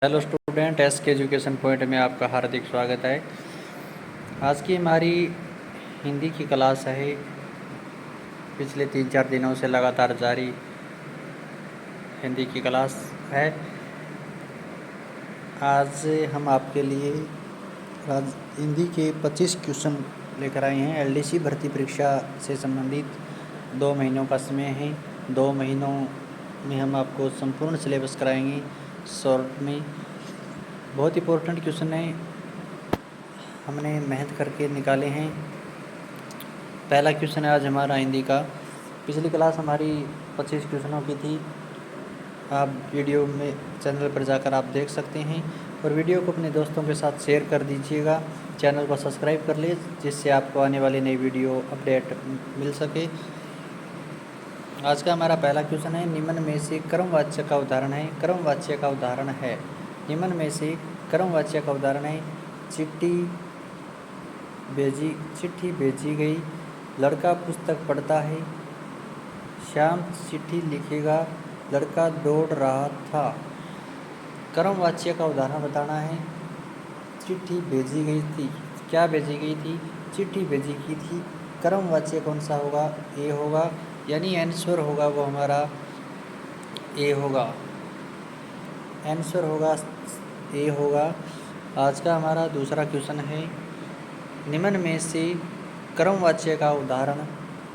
Hello student, S के education point में आपका हार्दिक स्वागत है। आज की हमारी हिंदी की क्लास है, पिछले 3-4 दिनों से लगातार जारी हिंदी की क्लास है। आज हम आपके लिए हिंदी के 25 क्वेश्चन लेकर आए हैं। एलडीसी भर्ती परीक्षा से संबंधित 2 महीनों का समय है। 2 महीनों में हम आपको संपूर्ण सिलेबस कराएंगे शॉर्ट में। बहुत इंपॉर्टेंट क्वेश्चन है, हमने मेहनत करके निकाले हैं। पहला क्वेश्चन है आज हमारा हिंदी का। पिछली क्लास हमारी 25 क्वेश्चनों की थी। आप वीडियो में चैनल पर जाकर आप देख सकते हैं और वीडियो को अपने दोस्तों के साथ शेयर कर दीजिएगा। चैनल को सब्सक्राइब कर ले, जिससे आपको आने वाली नई वीडियो अपडेट मिल सके। आज का हमारा पहला क्वेश्चन है, निम्न में से क्रमवाच्य का उदाहरण है। क्रमवाच्य का उदाहरण है, निम्न में से क्रमवाच्य का उदाहरण है। चिट्ठी भेजी गई, लड़का पुस्तक पढ़ता है। श्याम चिट्ठी लिखेगा, लड़का दौड़ रहा था। क्रमवाच्य का उदाहरण बताना है। चिट्ठी भेजी गई थी, क्या भेजी गई थी? चिट्ठी भेजी गई थी। क्रमवाच्य कौन सा होगा? ए होगा, यानी आंसर होगा वो हमारा ए होगा। आंसर होगा ए होगा। आज का हमारा दूसरा क्वेश्चन है, निम्न में से क्रमवाच्य का उदाहरण,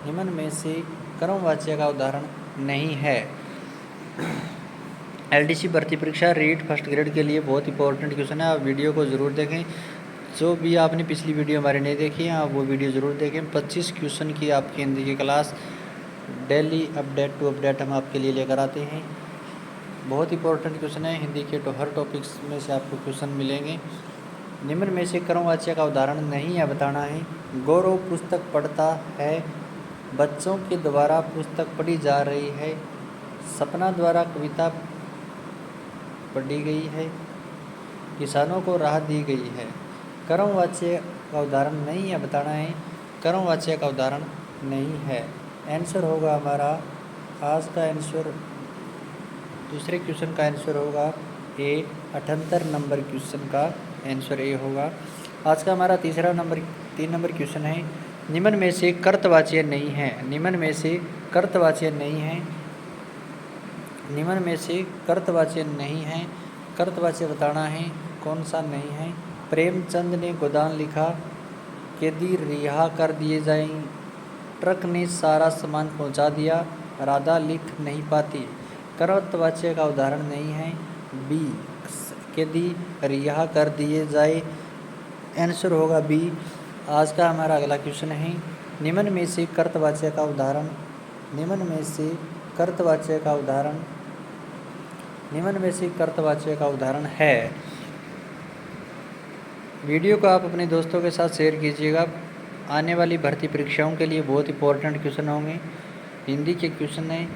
निम्न में से क्रमवाच्य का उदाहरण नहीं है। एलडीसी भर्ती परीक्षा रीट फर्स्ट ग्रेड के लिए बहुत इंपॉर्टेंट क्वेश्चन है। आप वीडियो को ज़रूर देखें। जो भी आपने पिछली वीडियो हमारी नहीं देखी है, आप वो वीडियो ज़रूर देखें। 25 क्वेश्चन की आपकी हिंदी की class daily update to update हम आपके लिए लेकर आते हैं। बहुत इंपॉर्टेंट क्वेश्चन है, हिंदी के तो हर टॉपिक्स में से आपको क्वेश्चन मिलेंगे। निम्न में से क्रमवाच्य का उदाहरण नहीं है बताना है। गौरव पुस्तक पढ़ता है, बच्चों के द्वारा पुस्तक पढ़ी जा रही है। सपना द्वारा कविता पढ़ी गई है। किसानों को राहत दी गई है। क्रमवाच्य का उदाहरण नहीं है बताना है। क्रमवाच्य का उदाहरण नहीं है। आंसर होगा हमारा आज का आंसर, दूसरे क्वेश्चन का आंसर होगा ए। 78 नंबर क्वेश्चन का आंसर ए होगा। आज का हमारा 3 नंबर क्वेश्चन है, निम्न में से कर्तवाच्य नहीं है। निम्न में से कर्तवाच्य नहीं है। निम्न में से कर्तवाच्य नहीं है। कर्तवाच्य बताना है कौन सा नहीं है। प्रेमचंद ने गोदान लिखा, कैदी रिहा कर दिए जाएं, ट्रक ने सारा सामान पहुंचा दिया, राधा लिख नहीं पाती। कर्तवाच्य का उदाहरण नहीं है बी, कैदी रिहा कर दिए जाए। आंसर होगा बी। आज का हमारा अगला क्वेश्चन है, निम्न में से कर्तवाच्य का उदाहरण, निम्न में से कर्तवाच्य का उदाहरण, निम्न में से कर्तवाच्य का उदाहरण है। वीडियो को आप अपने दोस्तों के साथ शेयर कीजिएगा। आने वाली भर्ती परीक्षाओं के लिए बहुत इंपॉर्टेंट क्वेश्चन होंगे। हिंदी के क्वेश्चन है,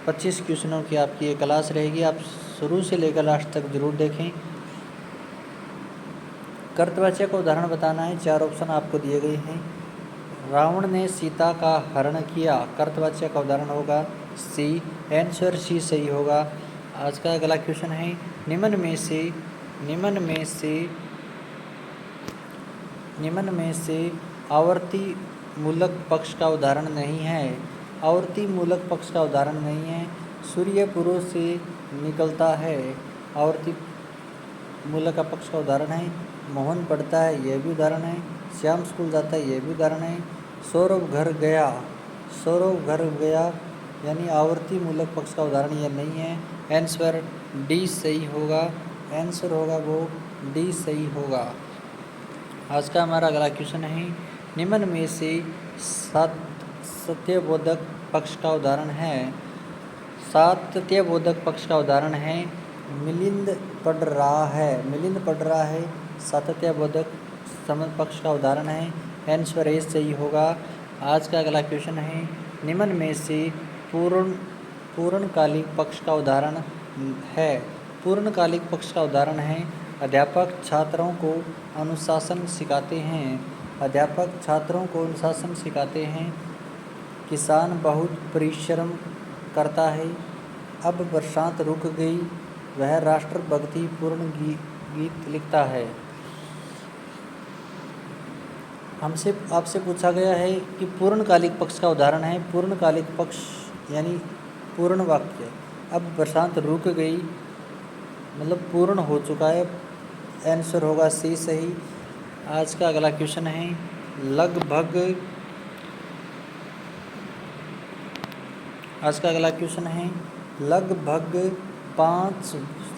25 क्वेश्चनों की आपकी ये क्लास रहेगी। आप शुरू से लेकर लास्ट तक जरूर देखें। कर्तवाच्य का उदाहरण बताना है। 4 ऑप्शन आपको दिए गए हैं। रावण ने सीता का हरण किया। कर्तवाच्य का उदाहरण होगा सी। आंसर सी सही होगा। आज का अगला क्वेश्चन है, निम्न में से आवर्ती मूलक पक्ष का उदाहरण नहीं है। आवर्ती मूलक पक्ष का उदाहरण नहीं है। सूर्य पूर्व से निकलता है, आवर्ती मूलक का पक्ष का उदाहरण है। मोहन पढ़ता है, यह भी उदाहरण है। श्याम स्कूल जाता है, यह भी उदाहरण है। सौरभ घर गया, सौरभ घर गया, यानी आवर्ती मूलक पक्ष का उदाहरण यह नहीं है। आंसर डी सही होगा। आंसर होगा वो डी सही होगा। आज का हमारा अगला क्वेश्चन है, निम्न में से सत्यबोधक पक्ष का उदाहरण है। सत्यबोधक पक्ष का उदाहरण है मिलिंद पढ़ रहा है, मिलिंद पढ़ रहा है। सत्यबोधक पक्ष का उदाहरण है। आंसर ए सही होगा। आज का अगला क्वेश्चन है, निम्न में से पूर्णकालिक पक्ष का उदाहरण है। पूर्णकालिक पक्ष का उदाहरण है, अध्यापक छात्रों को अनुशासन सिखाते हैं। अध्यापक छात्रों को अनुशासन सिखाते हैं। किसान बहुत परिश्रम करता है। अब बरसात रुक गई, वह राष्ट्रभक्ति पूर्ण गीत लिखता है। हमसे आपसे पूछा गया है कि पूर्णकालिक पक्ष का उदाहरण है। पूर्णकालिक पक्ष यानी पूर्ण वाक्य। अब बरसात रुक गई मतलब पूर्ण हो चुका है, आंसर होगा सी सही। आज का अगला क्वेश्चन है लगभग। आज का अगला क्वेश्चन है लगभग 5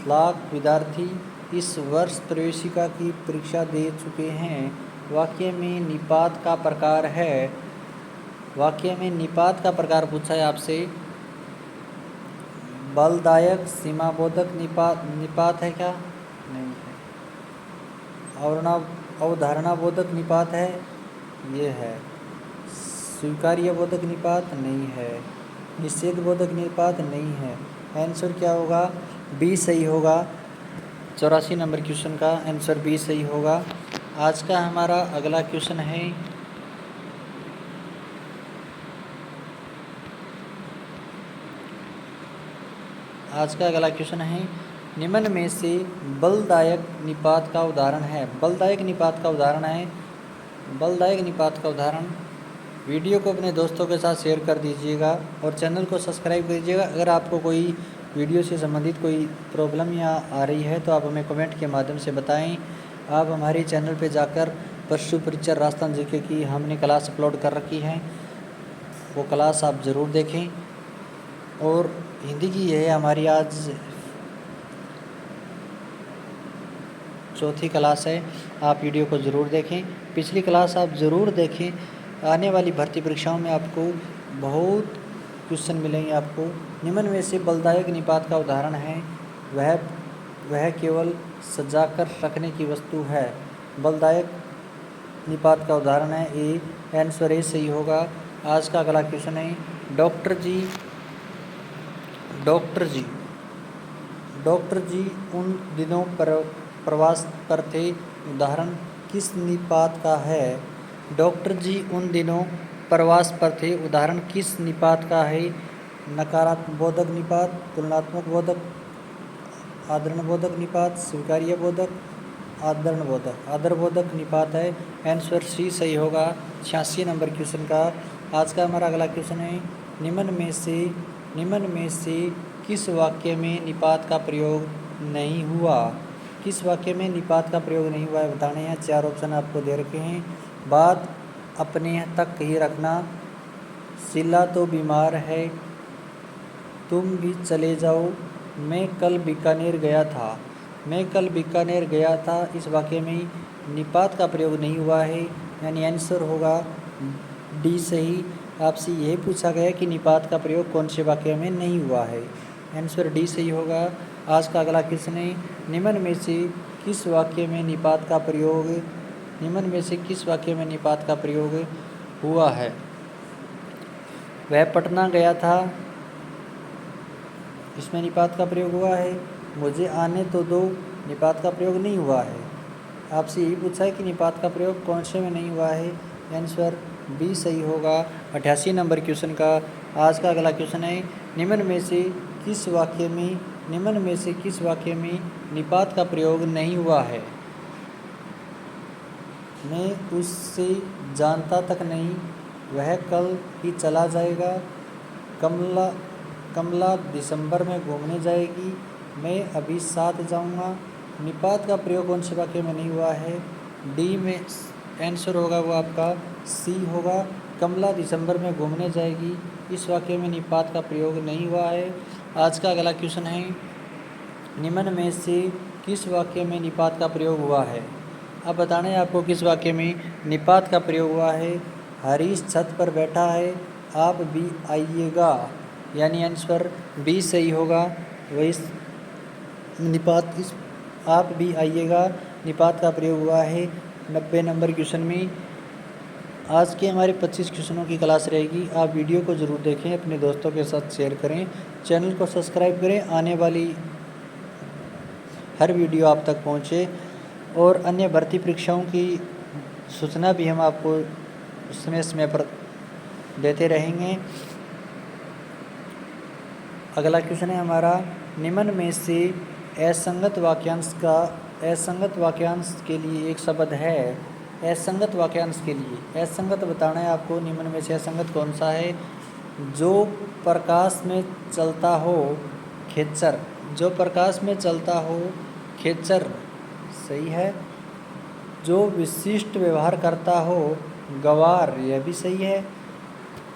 लाख विद्यार्थी इस वर्ष प्रवेशिका की परीक्षा दे चुके हैं। वाक्य में निपात का प्रकार है। वाक्य में निपात का प्रकार पूछा है आपसे। बलदायक सीमाबोधक निपात है क्या? नहीं है। अवधारणा बोधक निपात है, ये है। स्वीकार्य बोधक निपात नहीं है। निषेध बोधक निपात नहीं है। आंसर क्या होगा? बी सही होगा। 84 नंबर क्वेश्चन का आंसर बी सही होगा। आज का हमारा अगला क्वेश्चन है निम्न में से बलदायक निपात का उदाहरण है। बलदायक निपात का उदाहरण है। बलदायक निपात का उदाहरण। वीडियो को अपने दोस्तों के साथ शेयर कर दीजिएगा और चैनल को सब्सक्राइब कीजिएगा। अगर आपको कोई वीडियो से संबंधित कोई प्रॉब्लम या आ रही है तो आप हमें कमेंट के माध्यम से बताएं। आप हमारे चैनल पे जाकर पशु परीक्षा राजस्थान जीके की हमने क्लास अपलोड कर रखी है, वो क्लास आप ज़रूर देखें। और हिंदी की यह हमारी आज चौथी क्लास है। आप वीडियो को ज़रूर देखें, पिछली क्लास आप ज़रूर देखें। आने वाली भर्ती परीक्षाओं में आपको बहुत क्वेश्चन मिलेंगे। आपको निम्न में से बलदायक निपात का उदाहरण है। वह केवल सजाकर रखने की वस्तु है। बलदायक निपात का उदाहरण है ए। आंसर ए सही होगा। आज का अगला क्वेश्चन है डॉक्टर जी उन दिनों प्रवास पर थे। उदाहरण किस निपात का है? डॉक्टर जी उन दिनों प्रवास पर थे। उदाहरण किस निपात का है? नकारात्मक बोधक निपात, तुलनात्मक बोधक, आदरण बोधक निपात, स्वीकार्य बोधक, आदर बोधक निपात है। आंसर सी सही होगा। 86 नंबर क्वेश्चन का। आज का हमारा अगला क्वेश्चन है निम्न में से किस वाक्य में निपात का प्रयोग नहीं हुआ? किस वाक्य में निपात का प्रयोग नहीं हुआ है बताने हैं। 4 ऑप्शन आपको दे रखे हैं। बात अपने तक ही रखना, शीला तो बीमार है, तुम भी चले जाओ, मैं कल बीकानेर गया था। इस वाक्य में निपात का प्रयोग नहीं हुआ है, यानी आंसर होगा डी सही। आपसे यह पूछा गया कि निपात का प्रयोग कौन से वाक्य में नहीं हुआ है। आंसर डी सही होगा। आज का अगला क्वेश्चन है निम्न में से किस वाक्य में निपात का प्रयोग हुआ है? वह पटना गया था, इसमें निपात का प्रयोग हुआ है। मुझे आने तो दो, निपात का प्रयोग नहीं हुआ है। आपसे यही पूछा है कि निपात का प्रयोग कौन से में नहीं हुआ है। आंसर बी सही होगा। 88 नंबर क्वेश्चन का। आज का अगला क्वेश्चन है निम्न में से किस वाक्य में निपात का प्रयोग नहीं हुआ है? मैं उससे जानता तक नहीं, वह कल ही चला जाएगा, कमला दिसंबर में घूमने जाएगी, मैं अभी साथ जाऊंगा। निपात का प्रयोग कौन से वाक्य में नहीं हुआ है? डी में आंसर होगा वो आपका सी होगा। कमला दिसंबर में घूमने जाएगी, इस वाक्य में निपात का प्रयोग नहीं हुआ है। आज का अगला क्वेश्चन है निम्न में से किस वाक्य में निपात का प्रयोग हुआ है? अब बताना है आपको किस वाक्य में निपात का प्रयोग हुआ है। हरीश छत पर बैठा है, आप भी आइएगा, यानी आंसर बी सही होगा। वही आप भी आइएगा निपात का प्रयोग हुआ है 90 नंबर क्वेश्चन में। आज के हमारे 25 क्वेश्चनों की क्लास रहेगी। आप वीडियो को ज़रूर देखें, अपने दोस्तों के साथ शेयर करें, चैनल को सब्सक्राइब करें, आने वाली हर वीडियो आप तक पहुंचे। और अन्य भर्ती परीक्षाओं की सूचना भी हम आपको समय पर देते रहेंगे। अगला क्वेश्चन है हमारा निम्न में से असंगत वाक्यांश के लिए एक शब्द है। असंगत वाक्यांश के लिए असंगत बताना है आपको। निम्न में से असंगत कौन सा है? जो प्रकाश में चलता हो खेचर। जो प्रकाश में चलता हो खेचर सही है। जो विशिष्ट व्यवहार करता हो गवार, यह भी सही है।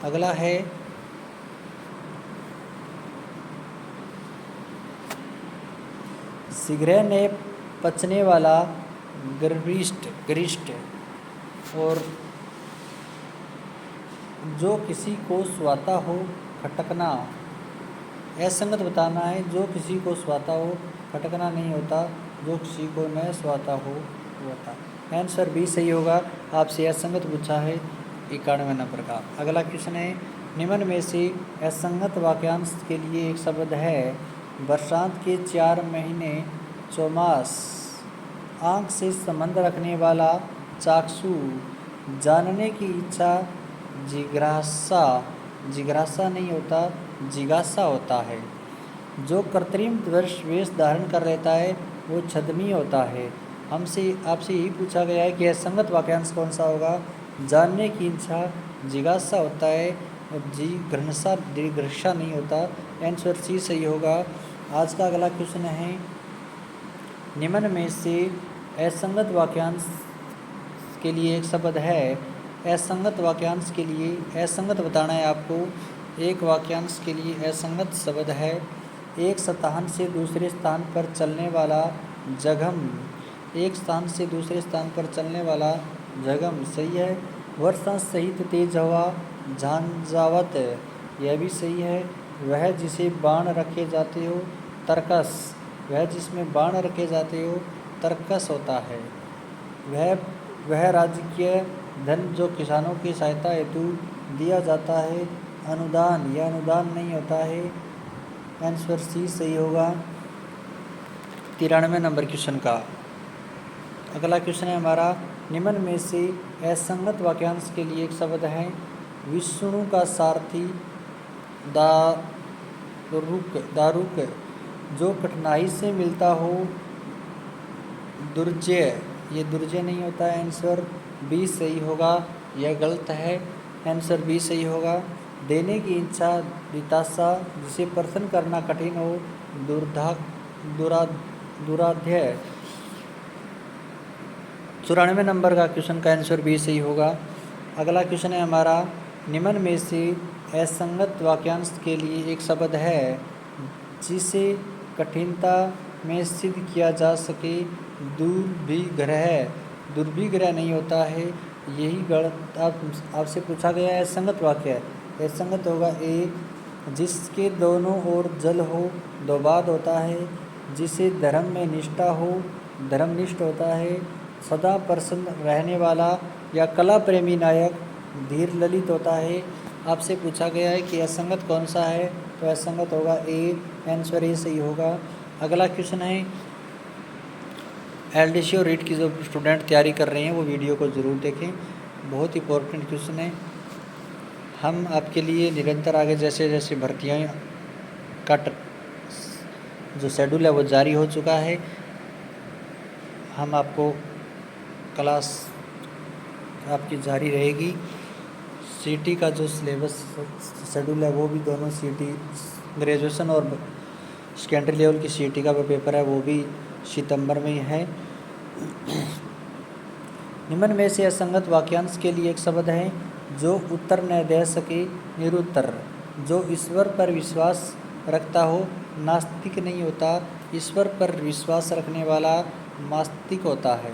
अगला है शीघ्र ने पचने वाला गरिष्ठ। और जो किसी को सुहाता हो खटकना। असंगत बताना है। जो किसी को सुहाता हो खटकना नहीं होता, जो किसी को न सुहाता हो होता। आंसर बी सही होगा। आपसे असंगत पूछा है 91 नंबर का। अगला क्वेश्चन है निम्न में से असंगत वाक्यांश के लिए एक शब्द है। बरसात के 4 महीने चौमास। आँख से संबंध रखने वाला चाक्षु। जानने की इच्छा जिज्ञासा। जिज्ञासा नहीं होता, जिज्ञासा होता है। जो कृत्रिम वेश धारण कर लेता है वो छद्मी होता है। हमसे आपसे यही पूछा गया है कि असंगत वाक्यांश कौन सा होगा? जानने की इच्छा जिज्ञासा होता है और जिघ्रसा नहीं होता। आंसर सी सही होगा। आज का अगला क्वेश्चन है निम्न में से असंगत वाक्यांश के लिए एक शब्द है। असंगत वाक्यांश के लिए असंगत बताना है आपको। एक वाक्यांश के लिए असंगत शब्द है एक स्थान से दूसरे स्थान पर चलने वाला जगम। एक स्थान से दूसरे स्थान पर चलने वाला जगम सही है। वर्षा सहित तेज हवा झांझावत, यह भी सही है। वह जिसे बाण रखे जाते हो तरकस। वह जिसमें बाण रखे जाते हो तरकस होता है। वह राजकीय धन जो किसानों की सहायता हेतु दिया जाता है अनुदान, यह अनुदान नहीं होता है। आंसर सी सही होगा 93 नंबर क्वेश्चन का। अगला क्वेश्चन है हमारा निम्न में से असंगत वाक्यांश के लिए एक शब्द है। विष्णु का सारथी दारुक। जो कठिनाई से मिलता हो दुर्जय, ये दुर्जय नहीं होता है। आंसर बी सही होगा। यह गलत है। आंसर बी सही होगा। देने की इच्छा वितासा। जिसे प्रसन्न करना कठिन हो दुराध्याय। 94 नंबर का क्वेश्चन का आंसर बी सही होगा। अगला क्वेश्चन है हमारा निम्न में से असंगत वाक्यांश के लिए एक शब्द है जिसे कठिनता में सिद्ध किया जा सके दुर्भिग्रह। दुर्भिग्रह नहीं होता है, यही गलत आपसे पूछा गया है। असंगत वाक्य है। असंगत होगा ए। जिसके दोनों ओर जल हो दोबाद होता है। जिसे धर्म में निष्ठा हो धर्मनिष्ठ होता है। सदा प्रसन्न रहने वाला या कला प्रेमी नायक धीर ललित होता है। आपसे पूछा गया है कि असंगत कौन सा है, तो असंगत होगा ए। आंसर ए सही होगा। अगला क्वेश्चन है एलडीसी और रीट की जो स्टूडेंट तैयारी कर रहे हैं वो वीडियो को ज़रूर देखें, बहुत इंपॉर्टेंट क्वेश्चन है। हम आपके लिए निरंतर आगे जैसे जैसे भर्तियाँ का जो शेड्यूल है वो जारी हो चुका है। हम आपको क्लास आपकी जारी रहेगी। सीटी का जो सिलेबस शेड्यूल है वो भी दोनों सीटी ग्रेजुएशन और सेकेंडरी लेवल की सीटी का पेपर है वो भी सितंबर में है। निम्न में से असंगत वाक्यांश के लिए एक शब्द है जो उत्तर न दे सके निरुत्तर। जो ईश्वर पर विश्वास रखता हो नास्तिक नहीं होता, ईश्वर पर विश्वास रखने वाला नास्तिक होता है।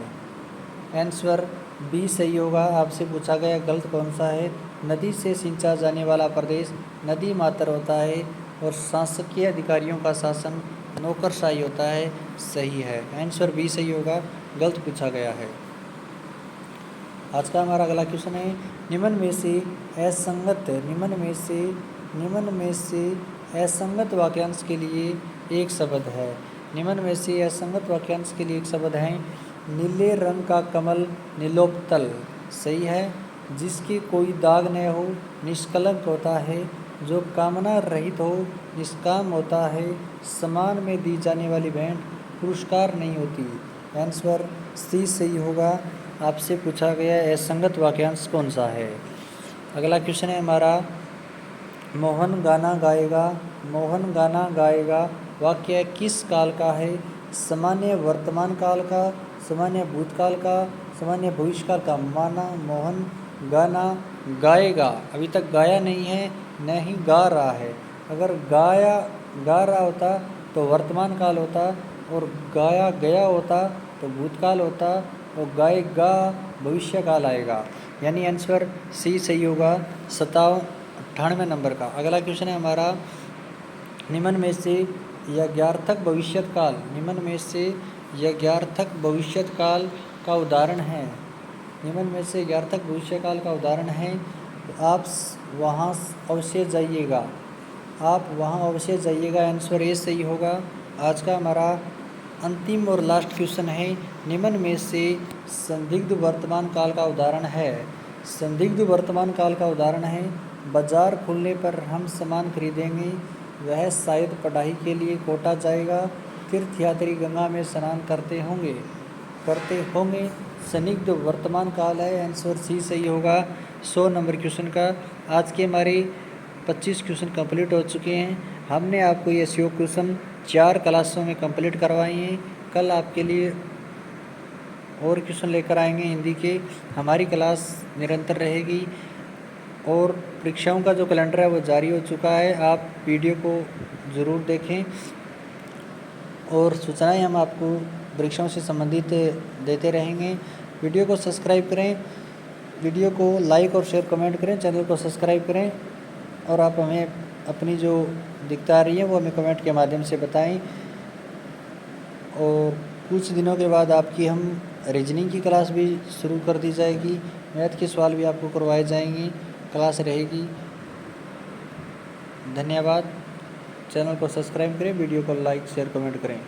आंसर बी सही होगा। आपसे पूछा गया गलत कौन सा है। नदी से सिंचा जाने वाला प्रदेश नदी मात्र होता है और शासकीय अधिकारियों का शासन नौकरशाही होता है। सही है। आंसर बी सही होगा। गलत पूछा गया है। आज का हमारा अगला क्वेश्चन है निम्न में से असंगत वाक्यांश के लिए एक शब्द है। निम्न में से असंगत वाक्यांश के लिए एक शब्द है नीले रंग का कमल नीलोत्पल। सही है। जिसके कोई दाग न हो निष्कलंक होता है। जो कामना रहित हो निष्काम होता है। समान में दी जाने वाली भेंट पुरस्कार नहीं होती। आंसर सी सही होगा। आपसे पूछा गया असंगत वाक्यांश कौन सा है। अगला क्वेश्चन है हमारा, मोहन गाना गाएगा। मोहन गाना गाएगा वाक्य किस काल का है। सामान्य वर्तमान काल का, सामान्य भूतकाल का, सामान्य भविष्यकाल का। माना मोहन गाना गाएगा, अभी तक गाया नहीं है, न ही गा रहा है। अगर गा रहा होता तो वर्तमान काल होता, और गाया गया होता तो भूतकाल होता, और गाएगा भविष्य काल आएगा। यानी आंसर सी सही होगा 98 नंबर का। अगला क्वेश्चन है हमारा, निम्न में से यज्ञार्थक भविष्यकाल, निम्न में से यज्ञार्थक भविष्यकाल का उदाहरण है। निम्न में से यज्ञार्थक भविष्यकाल का उदाहरण है। आप वहाँ अवश्य जाइएगा, आप वहाँ अवश्य जाइएगा। आंसर ए सही होगा। आज का हमारा अंतिम और लास्ट क्वेश्चन है, निम्न में से संदिग्ध वर्तमान काल का उदाहरण है। संदिग्ध वर्तमान काल का उदाहरण है, बाजार खुलने पर हम सामान खरीदेंगे, वह शायद पढ़ाई के लिए कोटा जाएगा, तीर्थयात्री गंगा में स्नान करते होंगे। संदिग्ध वर्तमान काल है। आंसर सी सही होगा 100 नंबर क्वेश्चन का। आज के हमारे 25 क्वेश्चन कंप्लीट हो चुके हैं। हमने आपको ये 100 क्वेश्चन 4 क्लासों में कंप्लीट करवाए हैं। कल आपके लिए और क्वेश्चन लेकर आएंगे हिंदी के। हमारी क्लास निरंतर रहेगी और परीक्षाओं का जो कैलेंडर है वो जारी हो चुका है। आप वीडियो को ज़रूर देखें और सूचनाएं हम आपको परीक्षाओं से संबंधित देते रहेंगे। वीडियो को सब्सक्राइब करें, वीडियो को लाइक और शेयर कमेंट करें, चैनल को सब्सक्राइब करें, और आप हमें अपनी जो दिक्कत आ रही है वो हमें कमेंट के माध्यम से बताएं। और कुछ दिनों के बाद आपकी हम रीजनिंग की क्लास भी शुरू कर दी जाएगी। मैथ के सवाल भी आपको करवाए जाएंगे, क्लास रहेगी। धन्यवाद। चैनल को सब्सक्राइब करें, वीडियो को लाइक शेयर कमेंट करें।